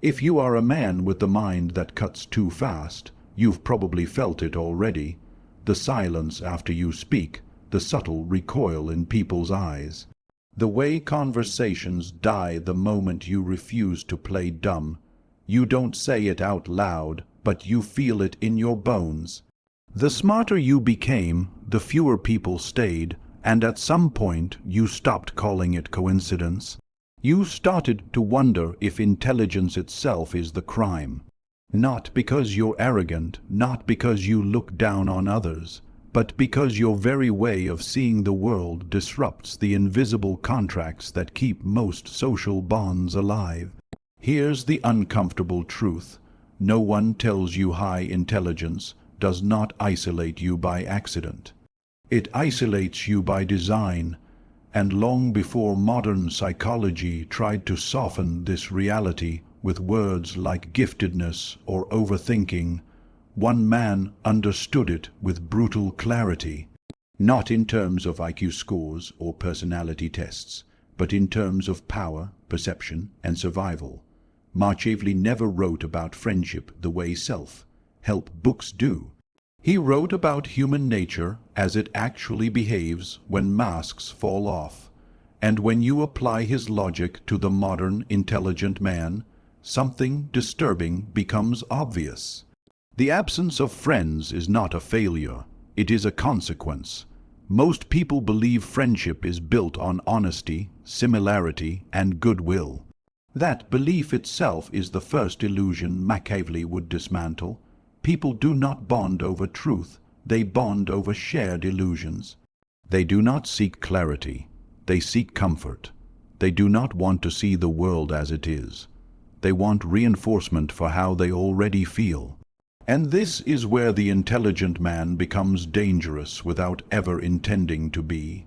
If you are a man with the mind that cuts too fast, you've probably felt it already. The silence after you speak, the subtle recoil in people's eyes. The way conversations die the moment you refuse to play dumb. You don't say it out loud, but you feel it in your bones. The smarter you became, the fewer people stayed, and at some point you stopped calling it coincidence. You started to wonder if intelligence itself is the crime. Not because you're arrogant, not because you look down on others, but because your very way of seeing the world disrupts the invisible contracts that keep most social bonds alive. Here's the uncomfortable truth. No one tells you high intelligence does not isolate you by accident. It isolates you by design, and long before modern psychology tried to soften this reality with words like giftedness or overthinking, one man understood it with brutal clarity, not in terms of IQ scores or personality tests, but in terms of power, perception, and survival. Machiavelli never wrote about friendship the way self-help books do. He wrote about human nature as it actually behaves when masks fall off. And when you apply his logic to the modern intelligent man, something disturbing becomes obvious. The absence of friends is not a failure, it is a consequence. Most people believe friendship is built on honesty, similarity, and goodwill. That belief itself is the first illusion Machiavelli would dismantle. People do not bond over truth, they bond over shared illusions. They do not seek clarity, they seek comfort. They do not want to see the world as it is. They want reinforcement for how they already feel. And this is where the intelligent man becomes dangerous without ever intending to be,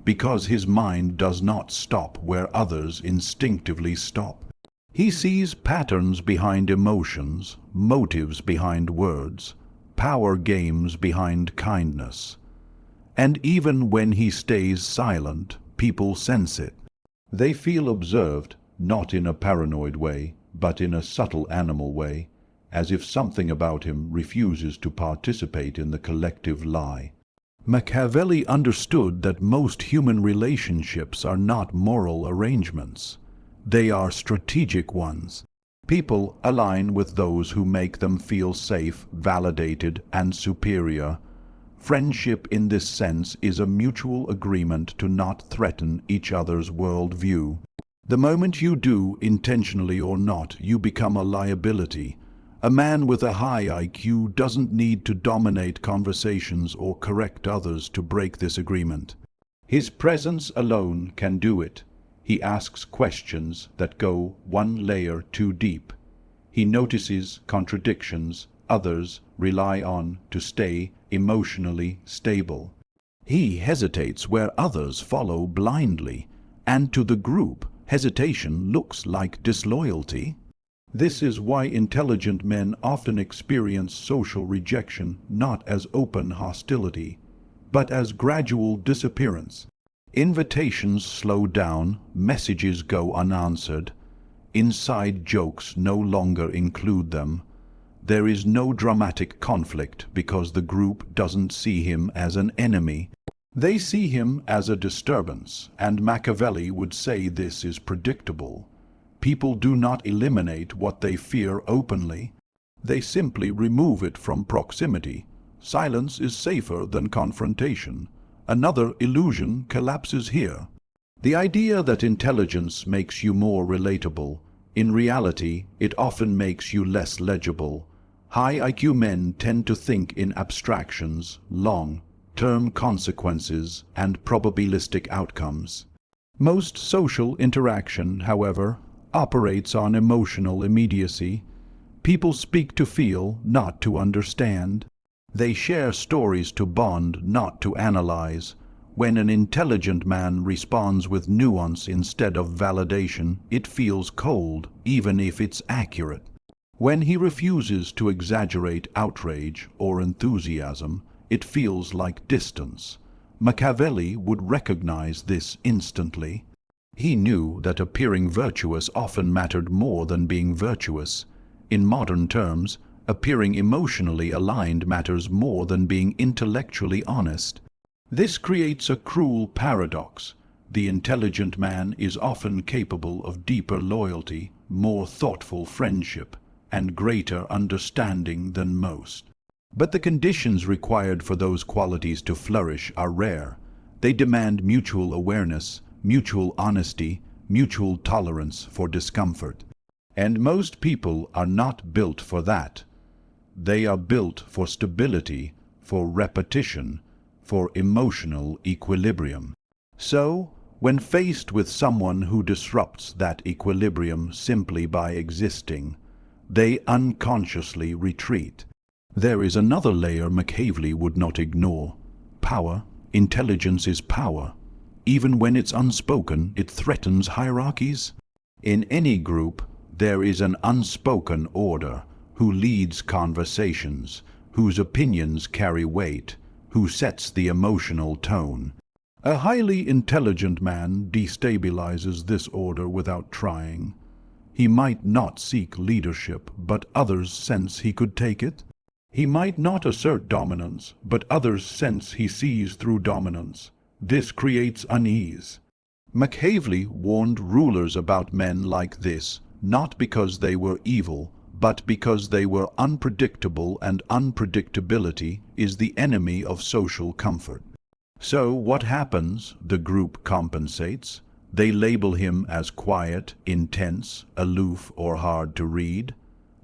because his mind does not stop where others instinctively stop. He sees patterns behind emotions, motives behind words, power games behind kindness. And even when he stays silent, people sense it. They feel observed, not in a paranoid way, but in a subtle animal way, as if something about him refuses to participate in the collective lie. Machiavelli understood that most human relationships are not moral arrangements. They are strategic ones. People align with those who make them feel safe, validated, and superior. Friendship in this sense is a mutual agreement to not threaten each other's worldview. The moment you do, intentionally or not, you become a liability. A man with a high IQ doesn't need to dominate conversations or correct others to break this agreement. His presence alone can do it. He asks questions that go one layer too deep. He notices contradictions others rely on to stay emotionally stable. He hesitates where others follow blindly, and to the group, hesitation looks like disloyalty. This is why intelligent men often experience social rejection not as open hostility, but as gradual disappearance. Invitations slow down, messages go unanswered, inside jokes no longer include them. There is no dramatic conflict because the group doesn't see him as an enemy. They see him as a disturbance, and Machiavelli would say this is predictable. People do not eliminate what they fear openly. They simply remove it from proximity. Silence is safer than confrontation. Another illusion collapses here. The idea that intelligence makes you more relatable. In reality, it often makes you less legible. High IQ men tend to think in abstractions, long-term consequences, and probabilistic outcomes. Most social interaction, however, operates on emotional immediacy. People speak to feel, not to understand. They share stories to bond, not to analyze. When an intelligent man responds with nuance instead of validation, it feels cold, even if it's accurate. When he refuses to exaggerate outrage or enthusiasm, it feels like distance. Machiavelli would recognize this instantly. He knew that appearing virtuous often mattered more than being virtuous. In modern terms, appearing emotionally aligned matters more than being intellectually honest. This creates a cruel paradox. The intelligent man is often capable of deeper loyalty, more thoughtful friendship, and greater understanding than most. But the conditions required for those qualities to flourish are rare. They demand mutual awareness, mutual honesty, mutual tolerance for discomfort. And most people are not built for that. They are built for stability, for repetition, for emotional equilibrium. So, when faced with someone who disrupts that equilibrium simply by existing, they unconsciously retreat. There is another layer Machiavelli would not ignore. Power. Intelligence is power. Even when it's unspoken, it threatens hierarchies. In any group, there is an unspoken order who leads conversations, whose opinions carry weight, who sets the emotional tone. A highly intelligent man destabilizes this order without trying. He might not seek leadership, but others sense he could take it. He might not assert dominance, but others sense he sees through dominance. This creates unease. Machiavelli warned rulers about men like this, not because they were evil, but because they were unpredictable, and unpredictability is the enemy of social comfort. So what happens? The group compensates. They label him as quiet, intense, aloof, or hard to read.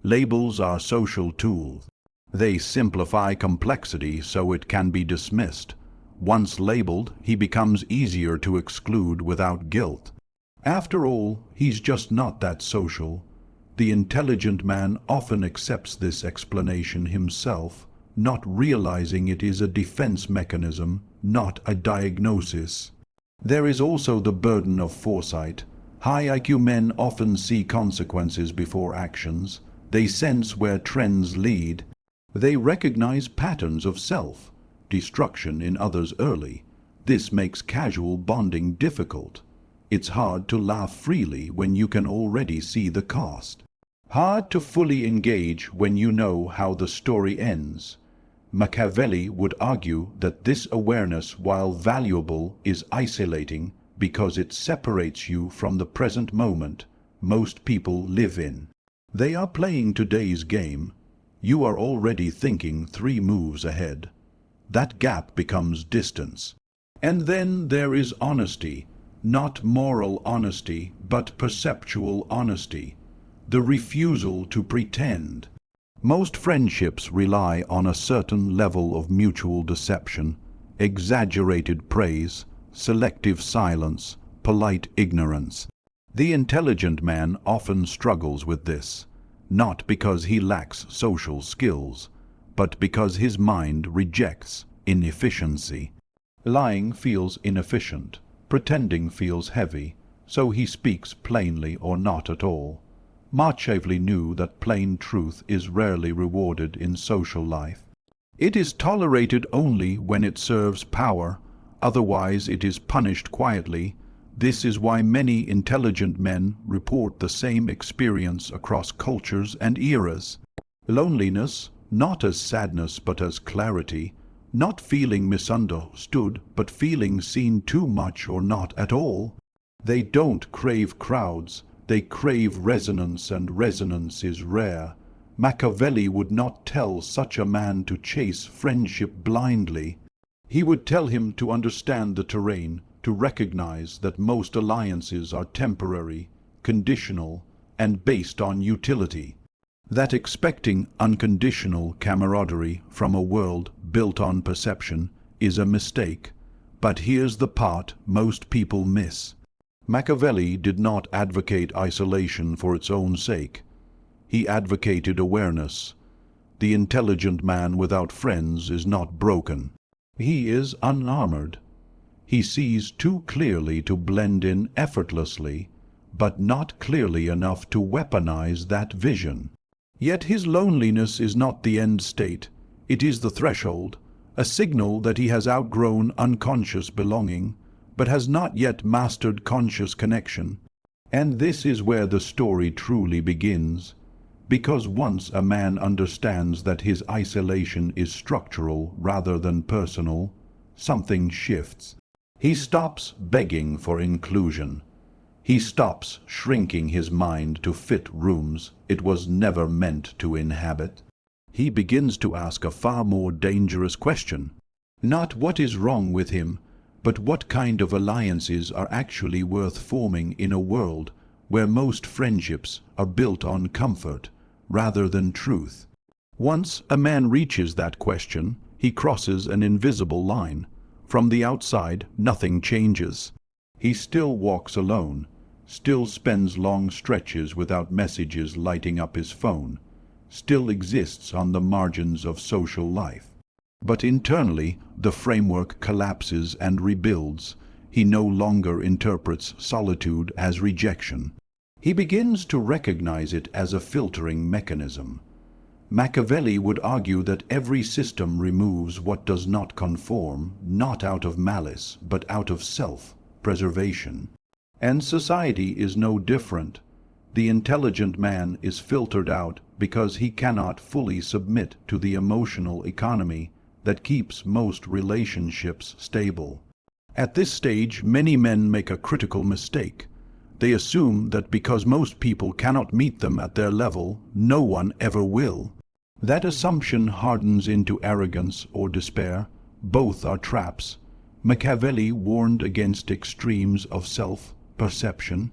Labels are social tools. They simplify complexity so it can be dismissed. Once labeled, he becomes easier to exclude without guilt. After all, he's just not that social. The intelligent man often accepts this explanation himself, not realizing it is a defense mechanism, not a diagnosis. There is also the burden of foresight. High IQ men often see consequences before actions. They sense where trends lead. They recognize patterns of self-destruction in others early. This makes casual bonding difficult. It's hard to laugh freely when you can already see the cost. Hard to fully engage when you know how the story ends. Machiavelli would argue that this awareness, while valuable, is isolating because it separates you from the present moment most people live in. They are playing today's game. You are already thinking 3 moves ahead. That gap becomes distance. And then there is honesty, not moral honesty, but perceptual honesty, the refusal to pretend. Most friendships rely on a certain level of mutual deception, exaggerated praise, selective silence, polite ignorance. The intelligent man often struggles with this, not because he lacks social skills, but because his mind rejects inefficiency. Lying feels inefficient, pretending feels heavy, so he speaks plainly or not at all. Machiavelli knew that plain truth is rarely rewarded in social life. It is tolerated only when it serves power, otherwise it is punished quietly. This is why many intelligent men report the same experience across cultures and eras. Loneliness, not as sadness but as clarity, not feeling misunderstood but feeling seen too much or not at all. They don't crave crowds, they crave resonance, and resonance is rare. Machiavelli would not tell such a man to chase friendship blindly. He would tell him to understand the terrain, to recognize that most alliances are temporary, conditional, and based on utility. That expecting unconditional camaraderie from a world built on perception is a mistake. But here's the part most people miss. Machiavelli did not advocate isolation for its own sake. He advocated awareness. The intelligent man without friends is not broken. He is unarmored. He sees too clearly to blend in effortlessly, but not clearly enough to weaponize that vision. Yet his loneliness is not the end state. It is the threshold, a signal that he has outgrown unconscious belonging. but has not yet mastered conscious connection. And this is where the story truly begins, because once a man understands that his isolation is structural rather than personal, something shifts. He stops begging for inclusion. He stops shrinking his mind to fit rooms it was never meant to inhabit. He begins to ask a far more dangerous question. Not what is wrong with him, but what kind of alliances are actually worth forming in a world where most friendships are built on comfort rather than truth. Once a man reaches that question, he crosses an invisible line. From the outside, nothing changes. He still walks alone, still spends long stretches without messages lighting up his phone, still exists on the margins of social life. But internally, the framework collapses and rebuilds. He no longer interprets solitude as rejection. He begins to recognize it as a filtering mechanism. Machiavelli would argue that every system removes what does not conform, not out of malice, but out of self-preservation. And society is no different. The intelligent man is filtered out because he cannot fully submit to the emotional economy that keeps most relationships stable. At this stage, many men make a critical mistake. They assume that because most people cannot meet them at their level, no one ever will. That assumption hardens into arrogance or despair. Both are traps. Machiavelli warned against extremes of self-perception.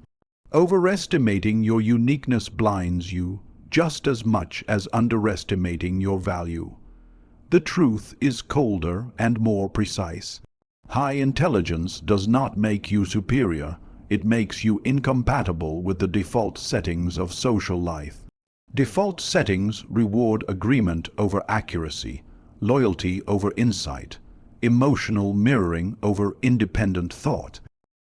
Overestimating your uniqueness blinds you just as much as underestimating your value. The truth is colder and more precise. High intelligence does not make you superior. It makes you incompatible with the default settings of social life. Default settings reward agreement over accuracy, loyalty over insight, emotional mirroring over independent thought.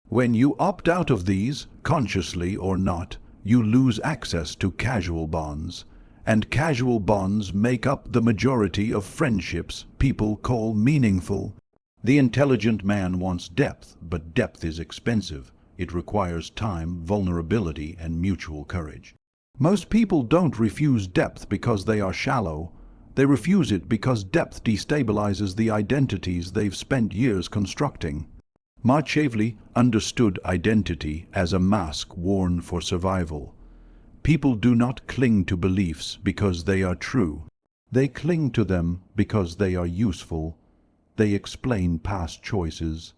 When you opt out of these, consciously or not, you lose access to casual bonds. And casual bonds make up the majority of friendships people call meaningful. The intelligent man wants depth, but depth is expensive. It requires time, vulnerability, and mutual courage. Most people don't refuse depth because they are shallow. They refuse it because depth destabilizes the identities they've spent years constructing. Machiavelli understood identity as a mask worn for survival. People do not cling to beliefs because they are true. They cling to them because they are useful. They explain past choices.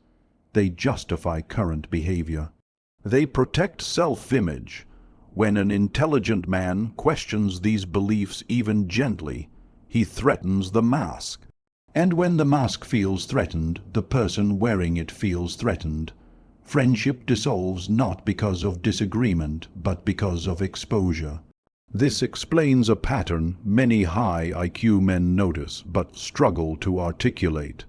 They justify current behavior. They protect self-image. When an intelligent man questions these beliefs even gently, he threatens the mask. And when the mask feels threatened, the person wearing it feels threatened. Friendship dissolves not because of disagreement, but because of exposure. This explains a pattern many high IQ men notice, but struggle to articulate.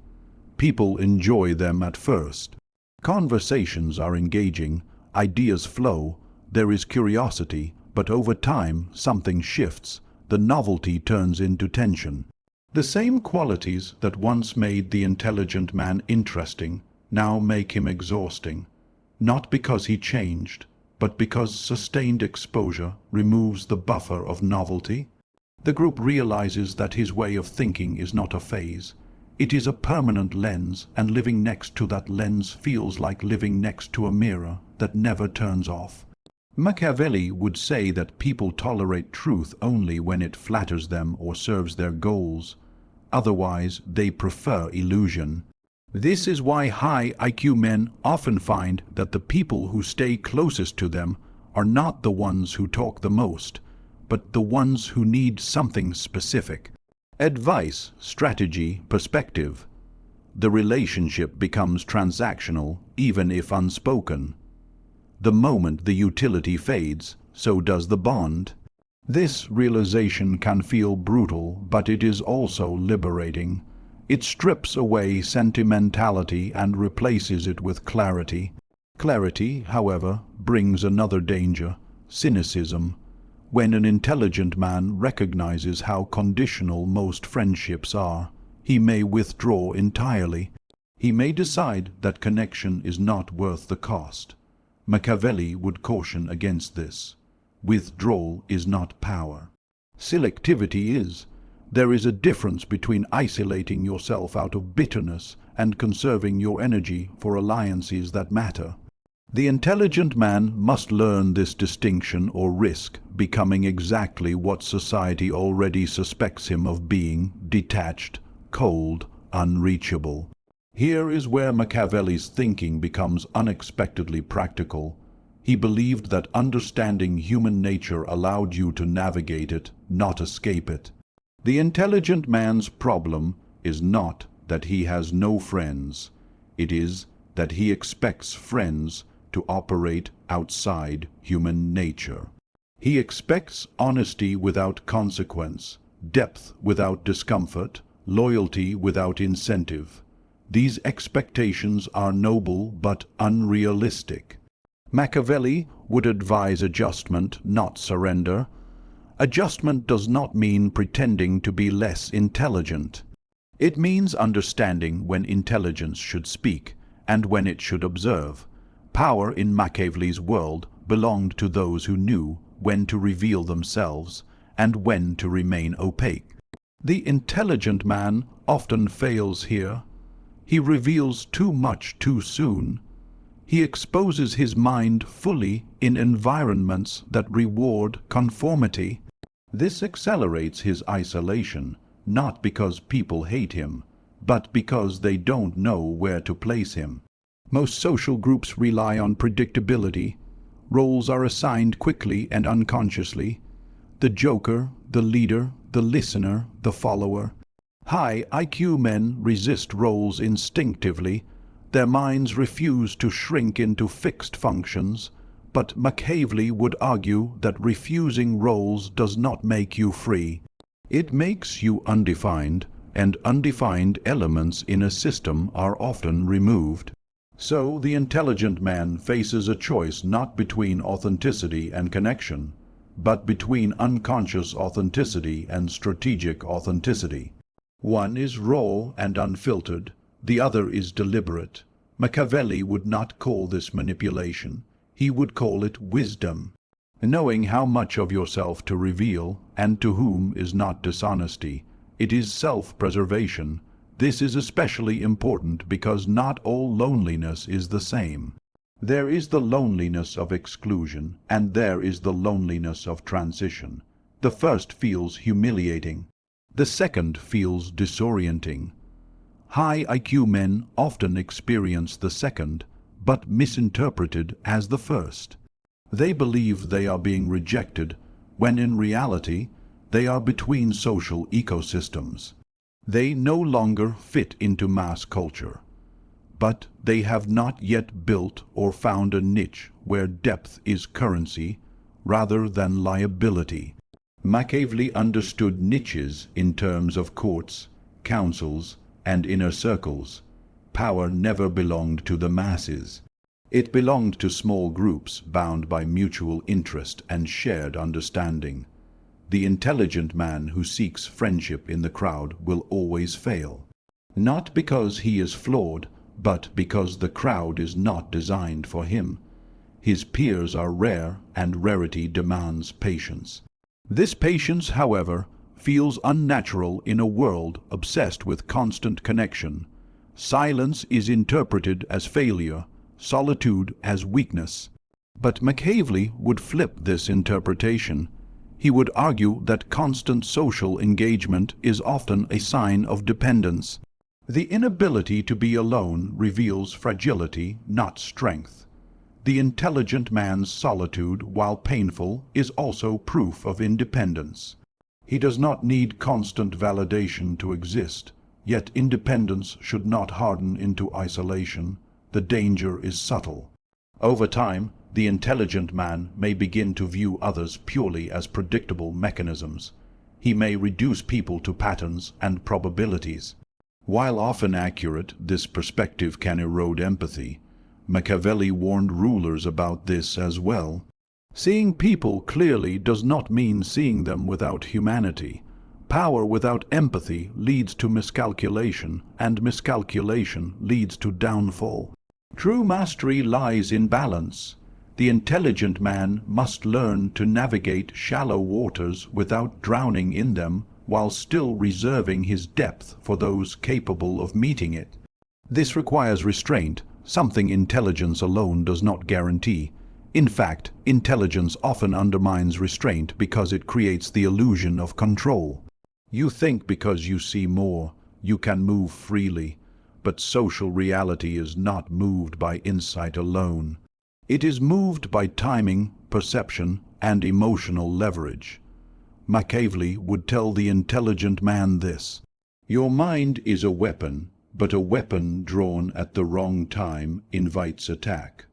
People enjoy them at first. Conversations are engaging, ideas flow, there is curiosity, but over time something shifts. The novelty turns into tension. The same qualities that once made the intelligent man interesting now make him exhausting, not because he changed, but because sustained exposure removes the buffer of novelty. The group realizes that his way of thinking is not a phase. It is a permanent lens, and living next to that lens feels like living next to a mirror that never turns off. Machiavelli would say that people tolerate truth only when it flatters them or serves their goals. Otherwise, they prefer illusion. This is why high IQ men often find that the people who stay closest to them are not the ones who talk the most, but the ones who need something specific. Advice, strategy, perspective. The relationship becomes transactional, even if unspoken. The moment the utility fades, so does the bond. This realization can feel brutal, but it is also liberating. It strips away sentimentality and replaces it with clarity. Clarity, however, brings another danger: cynicism. When an intelligent man recognizes how conditional most friendships are, he may withdraw entirely. He may decide that connection is not worth the cost. Machiavelli would caution against this. Withdrawal is not power. Selectivity is. There is a difference between isolating yourself out of bitterness and conserving your energy for alliances that matter. The intelligent man must learn this distinction or risk becoming exactly what society already suspects him of being: detached, cold, unreachable. Here is where Machiavelli's thinking becomes unexpectedly practical. He believed that understanding human nature allowed you to navigate it, not escape it. The intelligent man's problem is not that he has no friends. It is that he expects friends to operate outside human nature. He expects honesty without consequence, depth without discomfort, loyalty without incentive. These expectations are noble but unrealistic. Machiavelli would advise adjustment, not surrender. Adjustment does not mean pretending to be less intelligent. It means understanding when intelligence should speak and when it should observe. Power in Machiavelli's world belonged to those who knew when to reveal themselves and when to remain opaque. The intelligent man often fails here. He reveals too much too soon. He exposes his mind fully in environments that reward conformity. This accelerates his isolation, not because people hate him, but because they don't know where to place him. Most social groups rely on predictability. Roles are assigned quickly and unconsciously. The joker, the leader, the listener, the follower. High IQ men resist roles instinctively. Their minds refuse to shrink into fixed functions. But Machiavelli would argue that refusing roles does not make you free. It makes you undefined, and undefined elements in a system are often removed. So the intelligent man faces a choice not between authenticity and connection, but between unconscious authenticity and strategic authenticity. One is raw and unfiltered, the other is deliberate. Machiavelli would not call this manipulation. He would call it wisdom. Knowing how much of yourself to reveal and to whom is not dishonesty. It is self-preservation. This is especially important because not all loneliness is the same. There is the loneliness of exclusion, and there is the loneliness of transition. The first feels humiliating. The second feels disorienting. High IQ men often experience the second, but misinterpreted as the first. They believe they are being rejected, when in reality they are between social ecosystems. They no longer fit into mass culture, but they have not yet built or found a niche where depth is currency rather than liability. Machiavelli understood niches in terms of courts, councils, and inner circles. Power never belonged to the masses. It belonged to small groups bound by mutual interest and shared understanding. The intelligent man who seeks friendship in the crowd will always fail. Not because he is flawed, but because the crowd is not designed for him. His peers are rare, and rarity demands patience. This patience, however, feels unnatural in a world obsessed with constant connection. Silence is interpreted as failure, solitude as weakness. But Machiavelli would flip this interpretation. He would argue that constant social engagement is often a sign of dependence. The inability to be alone reveals fragility, not strength. The intelligent man's solitude, while painful, is also proof of independence. He does not need constant validation to exist, yet independence should not harden into isolation. The danger is subtle. Over time, the intelligent man may begin to view others purely as predictable mechanisms. He may reduce people to patterns and probabilities. While often accurate, this perspective can erode empathy. Machiavelli warned rulers about this as well. Seeing people clearly does not mean seeing them without humanity. Power without empathy leads to miscalculation, and miscalculation leads to downfall. True mastery lies in balance. The intelligent man must learn to navigate shallow waters without drowning in them, while still reserving his depth for those capable of meeting it. This requires restraint, something intelligence alone does not guarantee. In fact, intelligence often undermines restraint because it creates the illusion of control. You think because you see more, you can move freely, but social reality is not moved by insight alone. It is moved by timing, perception, and emotional leverage. Machiavelli would tell the intelligent man this: "Your mind is a weapon, but a weapon drawn at the wrong time invites attack.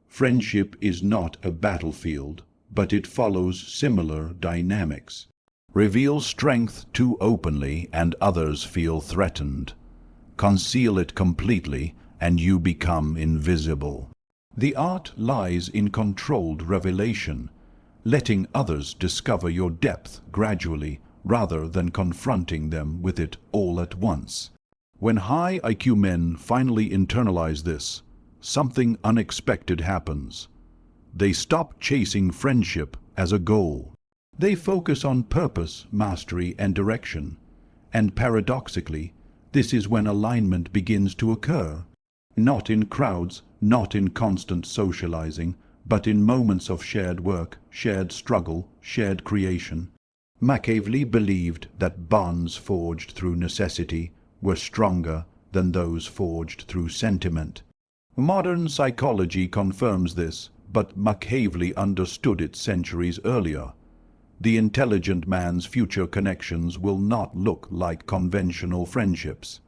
Friendship is not a battlefield, but it follows similar dynamics. Reveal strength too openly and others feel threatened. Conceal it completely and you become invisible." The art lies in controlled revelation, letting others discover your depth gradually rather than confronting them with it all at once. When high IQ men finally internalize this, something unexpected happens. They stop chasing friendship as a goal. They focus on purpose, mastery, and direction. And paradoxically, this is when alignment begins to occur. Not in crowds, not in constant socializing, but in moments of shared work, shared struggle, shared creation. Machiavelli believed that bonds forged through necessity were stronger than those forged through sentiment. Modern psychology confirms this, but Machiavelli understood it centuries earlier. The intelligent man's future connections will not look like conventional friendships.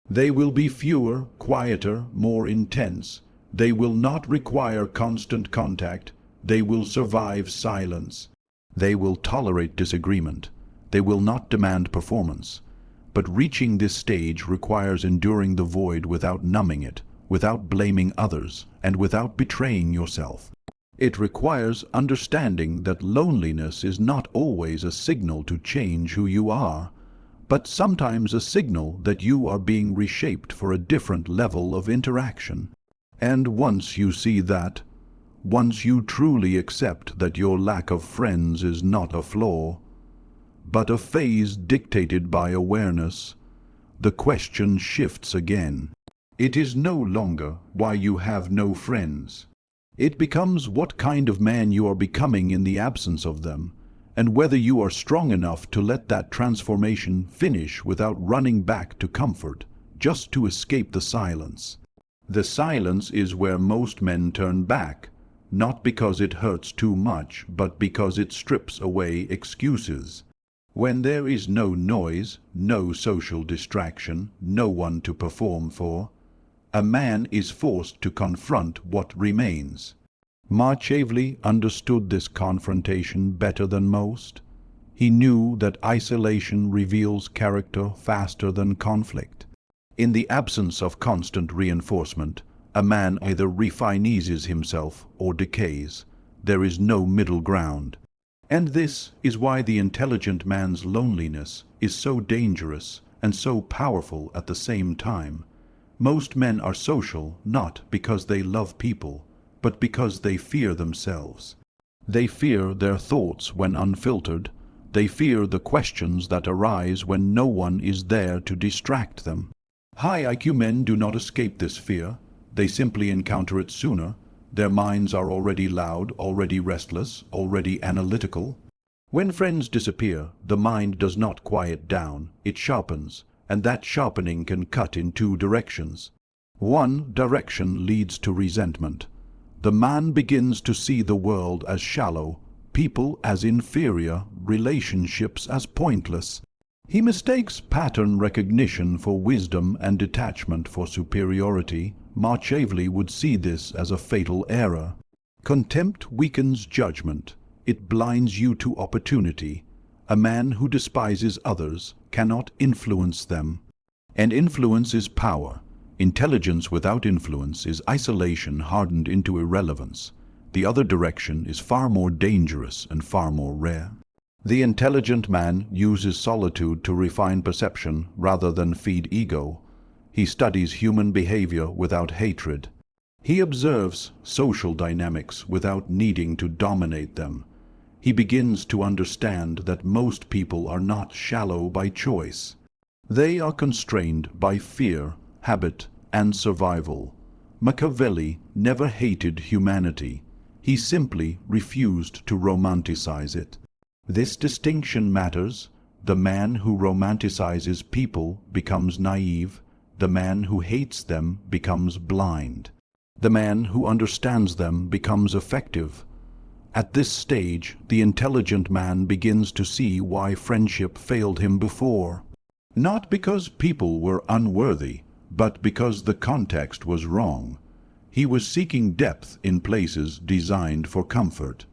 They will be fewer, quieter, more intense. They will not require constant contact. They will survive silence. They will tolerate disagreement. They will not demand performance. But reaching this stage requires enduring the void without numbing it, without blaming others, and without betraying yourself. It requires understanding that loneliness is not always a signal to change who you are, but sometimes a signal that you are being reshaped for a different level of interaction. And once you see that, once you truly accept that your lack of friends is not a flaw, but a phase dictated by awareness, the question shifts again. It is no longer why you have no friends. It becomes what kind of man you are becoming in the absence of them, and whether you are strong enough to let that transformation finish without running back to comfort, just to escape the silence. The silence is where most men turn back, not because it hurts too much, but because it strips away excuses. When there is no noise, no social distraction, no one to perform for, a man is forced to confront what remains. Machiavelli understood this confrontation better than most. He knew that isolation reveals character faster than conflict. In the absence of constant reinforcement, a man either refinances himself or decays. There is no middle ground. And this is why the intelligent man's loneliness is so dangerous and so powerful at the same time. Most men are social not because they love people, but because they fear themselves. They fear their thoughts when unfiltered. They fear the questions that arise when no one is there to distract them. High IQ men do not escape this fear. They simply encounter it sooner. Their minds are already loud, already restless, already analytical. When friends disappear, the mind does not quiet down. It sharpens, and that sharpening can cut in two directions. One direction leads to resentment. The man begins to see the world as shallow, people as inferior, relationships as pointless. He mistakes pattern recognition for wisdom and detachment for superiority. Machiavelli would see this as a fatal error. Contempt weakens judgment. It blinds you to opportunity. A man who despises others cannot influence them. And influence is power. Intelligence without influence is isolation hardened into irrelevance. The other direction is far more dangerous and far more rare. The intelligent man uses solitude to refine perception rather than feed ego. He studies human behavior without hatred. He observes social dynamics without needing to dominate them. He begins to understand that most people are not shallow by choice. They are constrained by fear, habit, and survival. Machiavelli never hated humanity. He simply refused to romanticize it. This distinction matters. The man who romanticizes people becomes naive. The man who hates them becomes blind. The man who understands them becomes effective. At this stage, the intelligent man begins to see why friendship failed him before. Not because people were unworthy, but because the context was wrong. He was seeking depth in places designed for comfort.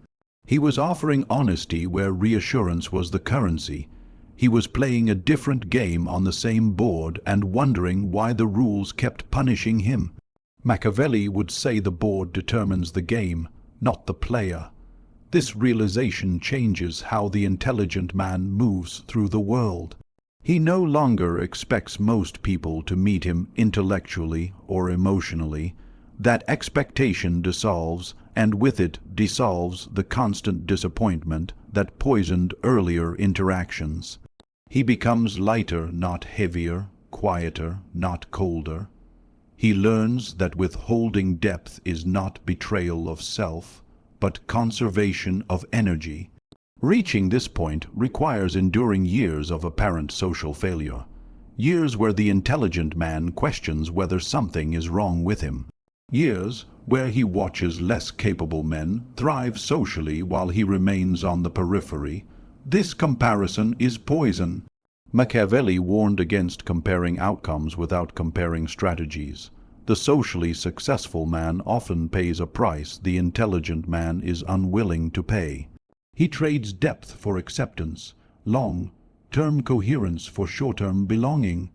He was offering honesty where reassurance was the currency. He was playing a different game on the same board and wondering why the rules kept punishing him. Machiavelli would say the board determines the game, not the player. This realization changes how the intelligent man moves through the world. He no longer expects most people to meet him intellectually or emotionally. That expectation dissolves, and with it dissolves the constant disappointment that poisoned earlier interactions. He becomes lighter, not heavier, quieter, not colder. He learns that withholding depth is not betrayal of self, but conservation of energy. Reaching this point requires enduring years of apparent social failure, years where the intelligent man questions whether something is wrong with him, years where he watches less capable men thrive socially while he remains on the periphery. This comparison is poison. Machiavelli warned against comparing outcomes without comparing strategies. The socially successful man often pays a price the intelligent man is unwilling to pay. He trades depth for acceptance, long-term coherence for short-term belonging.